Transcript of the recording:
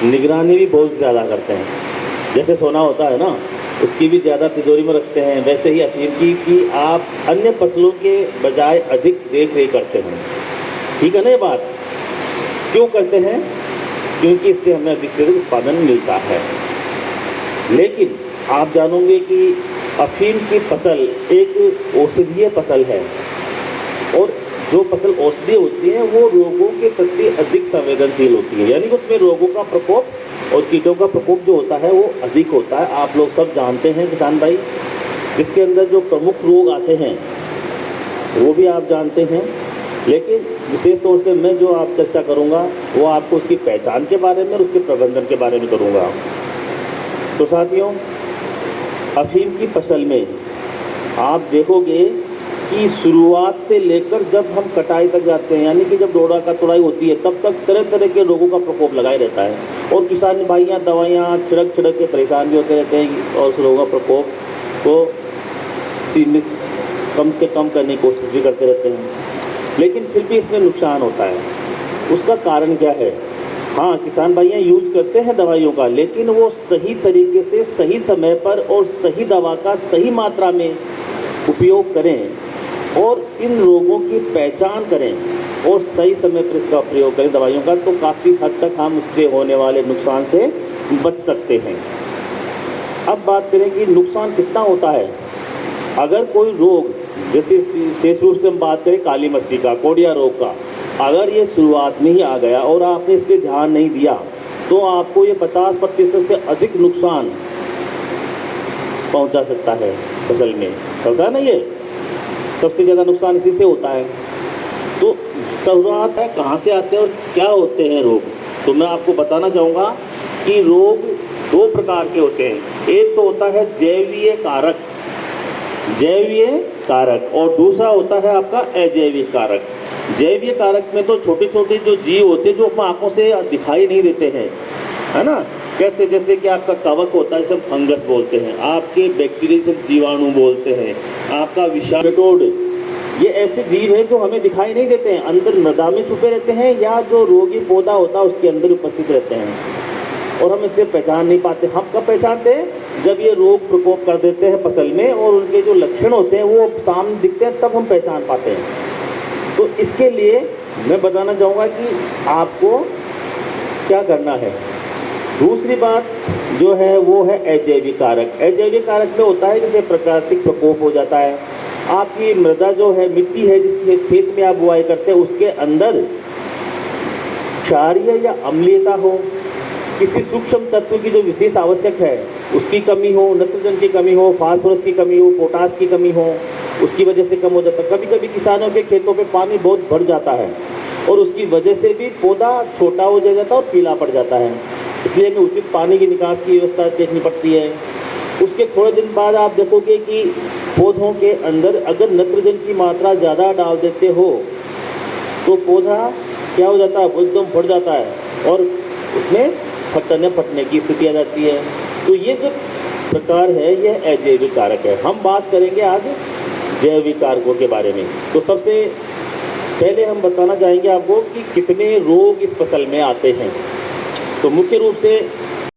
निगरानी भी बहुत ज़्यादा करते हैं। जैसे सोना होता है ना, उसकी भी ज़्यादा तिजोरी में रखते हैं, वैसे ही अफीम की भी आप अन्य फसलों के बजाय अधिक देख रेख करते हैं। ठीक है ना ये बात? क्यों करते हैं? क्योंकि इससे हमें अधिक से अधिक उत्पादन मिलता है। लेकिन आप जानोगे कि अफीम की फसल एक औषधीय फसल है, और जो फसल औषधीय होती है वो रोगों के प्रति अधिक संवेदनशील होती है, यानी कि उसमें रोगों का प्रकोप और कीटों का प्रकोप जो होता है वो अधिक होता है। आप लोग सब जानते हैं किसान भाई, इसके अंदर जो प्रमुख रोग आते हैं वो भी आप जानते हैं, लेकिन विशेष तौर से मैं जो आप चर्चा करूंगा वो आपको उसकी पहचान के बारे में और उसके प्रबंधन के बारे में करूंगा। तो साथियों, अफीम की फसल में आप देखोगे कि शुरुआत से लेकर जब हम कटाई तक जाते हैं, यानी कि जब डोडा का तुड़ाई होती है, तब तक तरह तरह के रोगों का प्रकोप लगाए रहता है, और किसान भाइयाँ दवाइयाँ छिड़क के परेशान भी होते रहते हैं और उस रोगों का प्रकोप को सीमित कम से कम करने की कोशिश भी करते रहते हैं, लेकिन फिर भी इसमें नुकसान होता है। उसका कारण क्या है? हाँ, किसान भाइयाँ यूज़ करते हैं दवाइयों का, लेकिन वो सही तरीके से सही समय पर और सही दवा का सही मात्रा में उपयोग करें और इन रोगों की पहचान करें और सही समय पर इसका प्रयोग करें दवाइयों का, तो काफ़ी हद तक हम उससे होने वाले नुकसान से बच सकते हैं। अब बात करें कि नुकसान कितना होता है। अगर कोई रोग, जैसे विशेष रूप से हम बात करें काली मस्सी का, कोडिया रोग का, अगर ये शुरुआत में ही आ गया और आपने इस पर ध्यान नहीं दिया तो आपको ये 50% से अधिक नुकसान पहुंचा सकता है फसल में। होता है ना, ये सबसे ज़्यादा नुकसान इसी से होता है। तो शुरुआत है कहाँ से आते हैं और क्या होते हैं रोग, तो मैं आपको बताना चाहूँगा कि रोग दो प्रकार के होते हैं। एक तो होता है जैवीय कारक और दूसरा होता है आपका अजैविक कारक। जैवीय कारक में तो छोटे छोटे जो जीव होते हैं जो हम आँखों से दिखाई नहीं देते हैं, है ना। कैसे? जैसे कि आपका कवक होता है, इसे फंगस बोलते हैं, आपके बैक्टीरिया से जीवाणु बोलते हैं, आपका विषाणु, ये ऐसे जीव हैं जो हमें दिखाई नहीं देते हैं, अंदर मृदा में छुपे रहते हैं या जो रोगी पौधा होता है उसके अंदर उपस्थित रहते हैं और हम इसे पहचान नहीं पाते। हम कब पहचानते हैं? जब ये रोग प्रकोप कर देते हैं फसल में और उनके जो लक्षण होते हैं वो सामने दिखते हैं, तब हम पहचान पाते हैं। तो इसके लिए मैं बताना चाहूँगा कि आपको क्या करना है। दूसरी बात जो है वो है अजैविक कारक। अजैविक कारक में होता है जैसे प्राकृतिक प्रकोप हो जाता है, आपकी मृदा जो है, मिट्टी है जिसके खेत में आप बुआई करते हैं, उसके अंदर क्षारीय या अम्लीयता हो, किसी सूक्ष्म तत्व की जो विशेष आवश्यक है उसकी कमी हो, नाइट्रोजन की कमी हो, फास्फोरस की कमी हो, पोटास की कमी हो, उसकी वजह से कम हो जाता है। कभी कभी किसानों के खेतों पे पानी बहुत भर जाता है और उसकी वजह से भी पौधा छोटा हो जाता है और पीला पड़ जाता है, इसलिए हमें उचित पानी की निकास की व्यवस्था देखनी पड़ती है। उसके थोड़े दिन बाद आप देखोगे कि पौधों के अंदर अगर नाइट्रोजन की मात्रा ज़्यादा डाल देते हो तो पौधा क्या हो जाता है, वो एकदम फट जाता है और उसमें फटने की स्थिति आ जाती है। तो ये जो प्रकार है यह अजैविक कारक है। हम बात करेंगे आज जैविक कारकों के बारे में। तो सबसे पहले हम बताना चाहेंगे आपको कि कितने रोग इस फसल में आते हैं। तो मुख्य रूप से